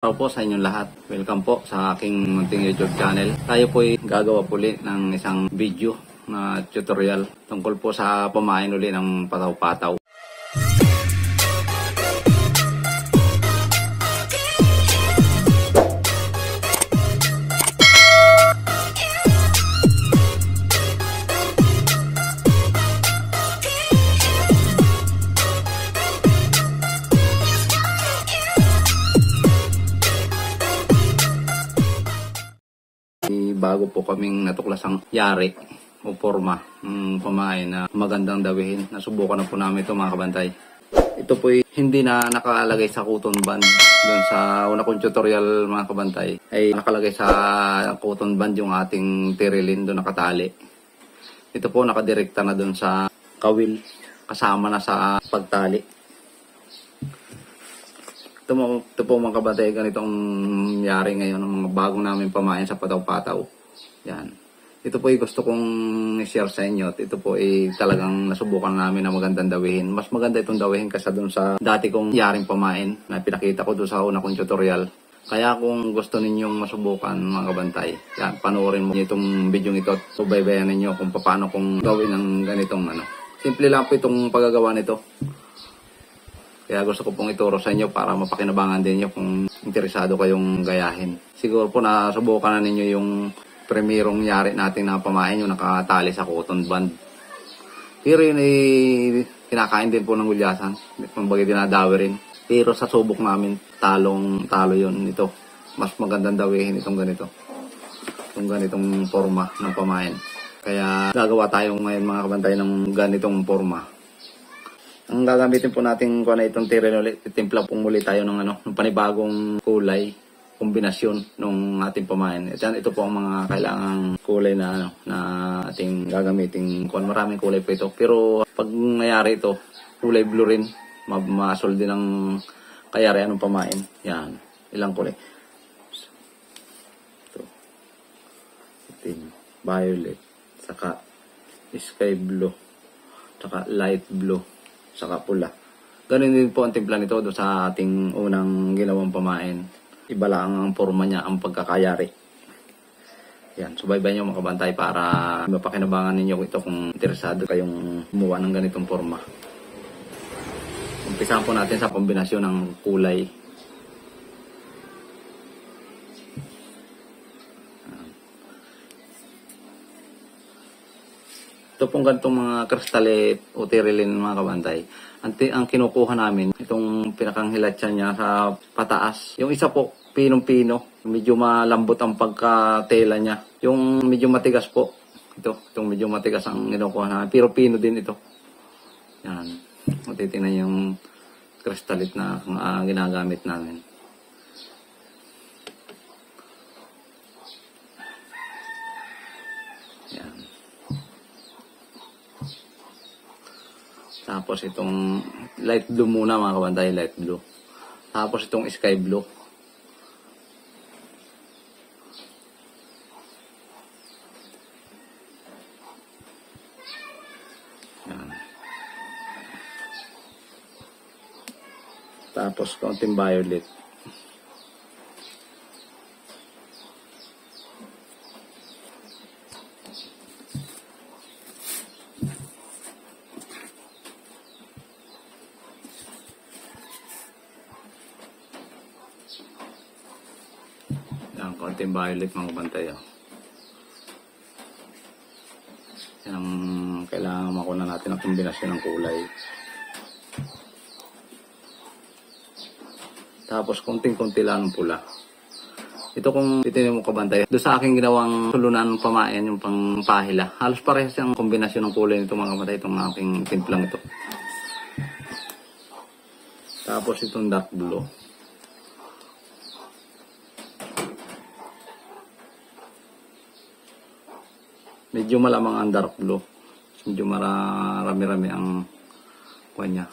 Hello po sa inyong lahat. Welcome po sa aking munting YouTube channel. Tayo po ay gagawa po ulit ng isang video na tutorial tungkol po sa pamain uli ng pataw-pataw. Bago po kaming natuklasang yari o forma ng pamain na magandang dawihin. Nasubukan na po namin ito mga kabantay. Ito po hindi na nakalagay sa cotton band. Doon sa una kong tutorial mga kabantay ay nakalagay sa cotton band yung ating tirilin doon nakatali. Ito po nakadirekta na doon sa kawil kasama na sa pagtali. Ito po mga kabantay, ganitong yari ngayon ng mga bagong namin pamain sa pataw-pataw. Yan. Ito po ay gusto kong i-share sa inyo. Ito po ay talagang nasubukan namin na magandang dawihin. Mas maganda itong dawihin kasi doon sa dati kong yaring pamain na pinakita ko doon sa una kong tutorial. Kaya kung gusto ninyong masubukan mga kabantay, yan, panoorin mo itong video ito at subaybayan ninyo kung paano kong gawin ang ganitong ano. Simple lang po itong paggagawa nito. Kaya gusto ko pong ituro sa inyo para mapakinabangan din nyo kung interesado kayong gayahin. Siguro po nasubukan na ninyo yung primerong yari natin na pamain yung nakatali sa cotton band. Pero yun ay kinakain din po ng gulyasan. Kumbaga dinadawi rin. Pero sa subok namin, talo yun ito. Mas magandang dawihin itong ganito. Itong ganitong forma ng pamain. Kaya gagawa tayo ngayon mga kabantay ng ganitong forma. Ang gagamitin po natin kung ano itong tirin ulit, titimpla po muli tayo ng panibagong kulay, kombinasyon ng ating pamain. Ito po ang mga kailangang kulay na ating gagamitin. Kung maraming kulay po ito. Pero pag nangyari ito, kulay blue rin, masol din ang kayarian ng pamain. Yan, ilang kulay. Ito. Itim, violet, saka sky blue, saka light blue, saka pula. Ganun din po ang timpla nito doon sa ating unang ginawang pamain. Iba lang ang forma niya, ang pagkakayari. Yan, subaybay nyo mga kabantay para mapakinabangan ninyo ito kung interesado kayong gumawa ng ganitong forma. Umpisahan po natin sa kombinasyon ng kulay. Ito pong ganitong mga kristalit o tirilin mga kabantay. Ang kinukuha namin, itong pinakanghilatsyan niya sa pataas. Yung isa po, pinong-pino. Medyo malambot ang pagkatela niya. Yung medyo matigas po. Itong medyo matigas ang kinukuha namin. Pero pino din ito. Yan. Matitingnan yung kristalit na ginagamit namin. Yan. Tapos itong light blue muna mga kabantay, light blue. Tapos itong sky blue. Yan. Tapos konting violet. Yan, konting violet mga kabantay. Yan ang kailangan makuha natin ang kombinasyon ng kulay. Tapos konting-konti lang ng pula. Ito kung titinin mo kabantay, doon sa aking ginawang tulunan ng pamain, yung pangpahila. Halos parehas yung kombinasyon ng kulay nito mga kabantay, itong aking timplang ito. Tapos itong dark blue. Medyo malamang ang dark blue. Medyo marami-rami ang kuha niya.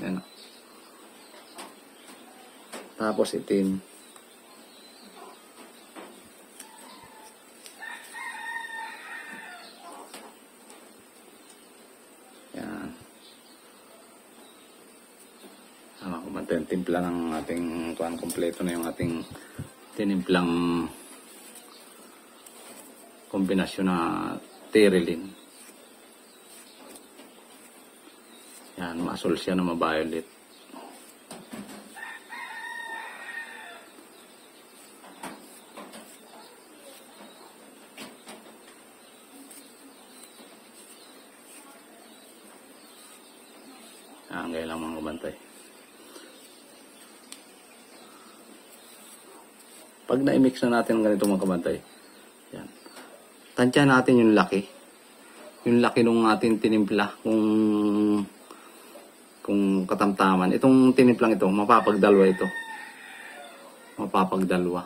Yan. Tapos itim. Yan. Tama ko yung timpla ng ating kuan, kompleto na yung ating tinimplang kombinasyon na Terilin. Yan, masol siya na ma-violet. Yan, gaya lang mga kabantay. Pag na-mix na natin ng ganito mga kabantay, yan. Tansya natin yung laki. Yung laki nung ating tinimpla, kung katamtaman. Itong tinimplang ito, mapapagdalwa ito. Mapapagdalwa.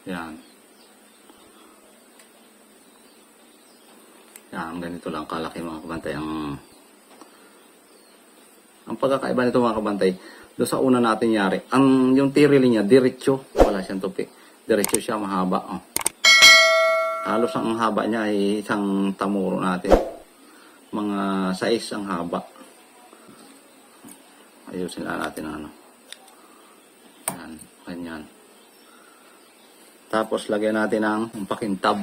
Yan. Yan, ganito lang kalaki mga kabantay. Ang pagkakaiba nito mga kabantay, doon sa una natin yari, yung Terilin niya, diretso. Wala siyang tupi. Diretso siya, mahaba. Oh. Halos ang haba niya ay isang tamuro natin. Mga 6 ang haba. Ayusin lang natin ang ano. Yan, ganyan. Tapos lagyan natin ang pakintab.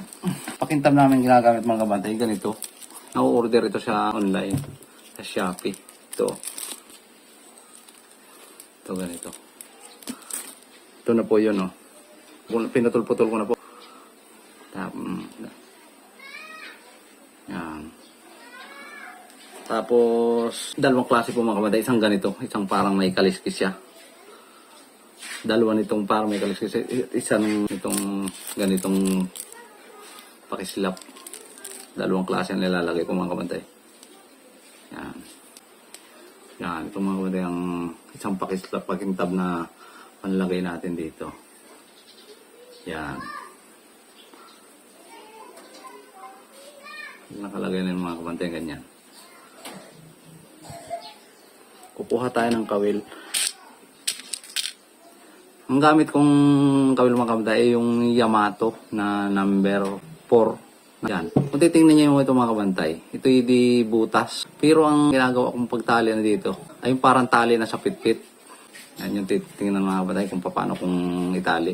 Pakintab namin ginagamit mga kabantay. Ganito. Na-order ito sa online. Sa Shopee. Ito ganito. Ito na po yun, oh. Pinutol-putol ko na po. Yan. Tapos, dalawang klase po mga kabantay. Isang ganito. Isang parang may kaliskis siya. Dalawa nitong parang may kaliskis. Isang itong ganitong pakislap. Dalawang klase ang nilalagay ko mga kabantay. Yan. Yan. Itong mga kabantay ang isang pakislap, pakintab na panlagay natin dito. Yan. Nakalagay na yung mga kabantay ganyan. Kukuha tayo ng kawil. Ang gamit kong kawil mga kabantay ay yung Yamato na number 4. Yan. Kung titingnan niyo yung ito mga kabantay, ito yung di butas. Pero ang ginagawa kong pagtali na dito ay yung parang tali na sa pitpit. Yan yung titingnan ng mga kabantay kung paano kung itali.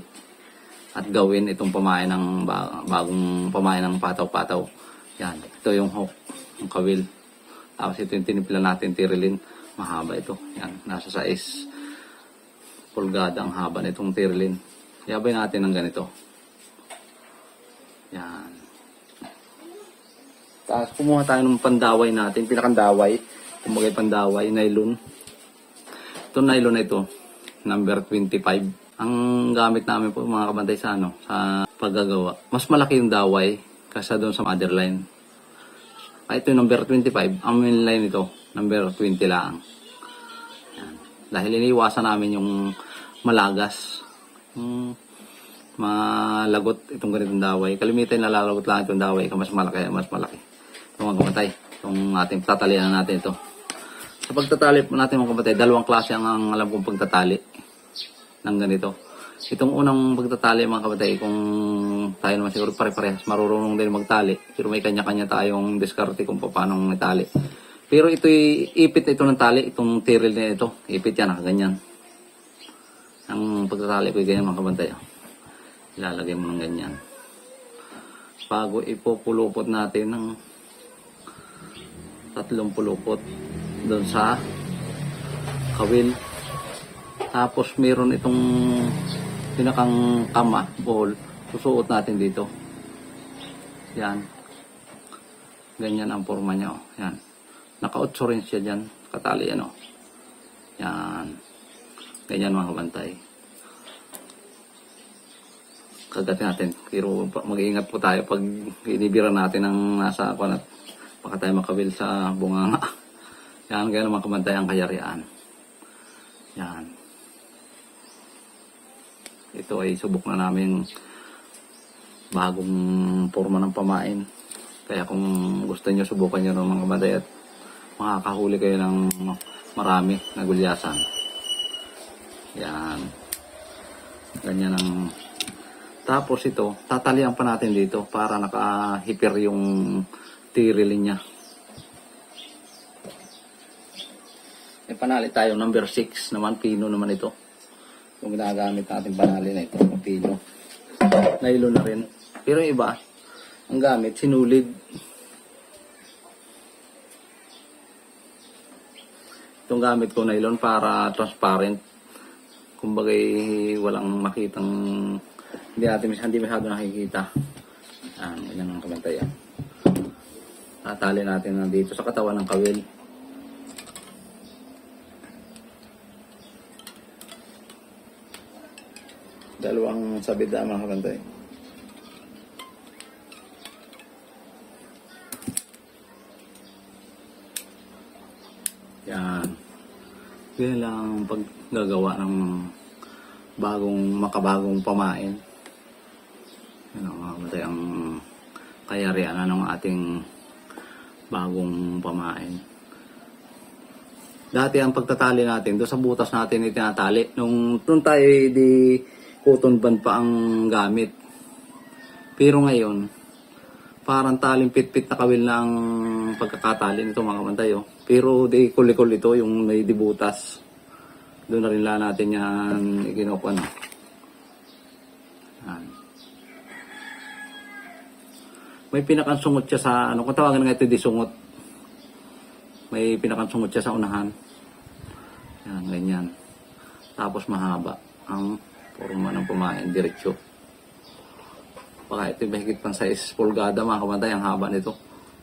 At gawin itong pamain ng bagong pamain ng pataw-pataw. Yan, ito yung hook, yung kawil. Tapos ito yung tinimpla natin, Terilin. Mahaba ito. Yan, nasa 6 pulgada ang haba nitong Terilin. Yabay natin ng ganito. Yan. Tapos kumuha tayo ng pandaway natin, pinakandaway. Kumagay pandaway, nylon. Ito nylon na ito, number 25. Ang gamit namin po mga kabantay sa sa paggagawa. Mas malaki yung daway kaysa doon sa motherline. Ito yung number 25. Ang main line ito, number 20 lang. Yan. Dahil iniiwasan namin yung malagas. Malagot itong ganitong daway. Kalimitan na lalagot lang itong daway. Mas malaki, mas malaki. Ito mga kamatay. Itong ating tatalian natin ito. Sa pagtatali natin mga kamatay, dalawang klase ang alam kong pagtatali ng ganito. Itong unang pagtatali mga kabatay, kung tayo naman siguro pare-parehas, marunong din magtali. Pero may kanya-kanya tayong diskarte kung paano itali. Pero ito'y ipit ito ng tali, itong tiril na ito. Ipit yan, nakaganyan. Ang pagtatali ko ganyan mga kabatay. Ilalagay mo ng ganyan. Bago ipupulupot natin ng 3 pulupot doon sa kawil. Tapos meron itong pinakang kama, ball, susuot natin dito. Yan. Ganyan ang forma niya. Oh. Yan. Naka-8 rin siya dyan. Katali yan. Oh. Yan. Ganyan mga kabantay. Kagat natin. Pero mag-iingat po tayo pag inibira natin ang nasa panat. Baka tayo makawil sa bunganga. Yan. Ganyan mga kabantay ang kayarian. Yan. Ito ay subok na namin bagong forma ng pamain. Kaya kung gusto niyo subukan niyo ng mga kabantay at makakahuli kayo ng marami na gulyasan. Yan. Ganyan ang... Tapos ito, tatalian pa natin dito para nakahipir yung tirilin niya. May panali tayo, number 6 naman, pino naman ito. Yung ginagamit natin panali na ito, pino. Nylon na rin. Pero yung iba, ang gamit, sinulid. Itong gamit ko nylon para transparent. Kumbaga walang makitang, hindi masyado nakikita. Yan ang kabantayan. Tatali natin na dito sa katawan ng kawil. Dalawang sabid na mga kabantay. Yan. Yan lang paggagawa ng makabagong pamain. Yan ang mga kabantay, ang kayarian ng ating bagong pamain. Dati ang pagtatali natin, doon sa butas natin itinatali. Nung tayo di cotton band pa ang gamit. Pero ngayon, parang taling pit-pit na kawil na ang pagkakatali nito mga kabantay. Pero di kulikul ito, yung may dibutas. Doon na rin lang natin yan ikinukuha na. Yan. May pinakasungot siya sa, kung tawagan nga ito di sungot. May pinakasungot siya sa unahan. Yan, ganyan. Tapos mahaba ang forma ng pamain, diretsyo. Baka ito mahigit pang 6 pulgada mga kabantay, ang haba nito.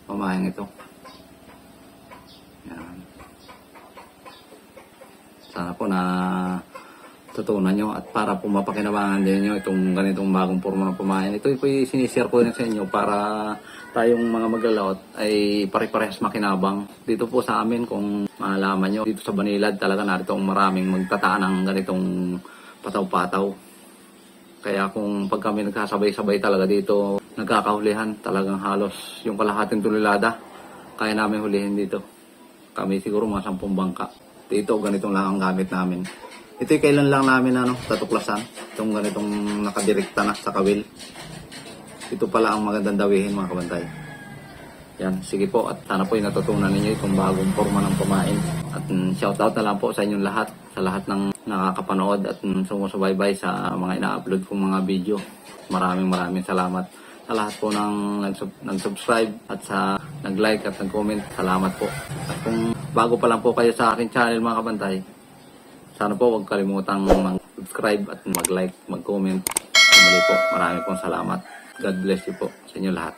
Pamain ito. Yan. Sana po na tutunan nyo at para po mapakinabangan din nyo itong ganitong bagong forma ng pamain. Ito po yung sinishare ko rin sa inyo para tayong mga maglalaot ay pare-parehas makinabang. Dito po sa amin, kung malaman nyo, dito sa Banilad talaga narito maraming magtataan ng ganitong pataw-pataw. Kaya kung pag kami nagkasabay-sabay talaga dito, nagkakahulihan talagang halos yung kalahating tulilada kaya namin hulihin dito. Kami siguro mga 10 bangka. Dito ganitong lang ang gamit namin. Ito'y kailan lang namin tatuklasan. Itong ganitong nakadirekta na sa kawil. Ito pala ang magandang dawihin mga kabantay. Yan, sige po at sana po natutunan ninyo itong bagong forma ng pamain. At shoutout na lang po sa inyong lahat, sa lahat ng nakakapanood at sumusubaybay sa mga ina-upload kong mga video. Maraming salamat sa lahat po ng nag-subscribe at sa nag-like at nag-comment. Salamat po. At kung bago pa lang po kayo sa aking channel mga kabantay, sana po huwag kalimutang mag-subscribe at mag-like, mag-comment. Muli po, marami pong salamat. God bless you po sa inyo lahat.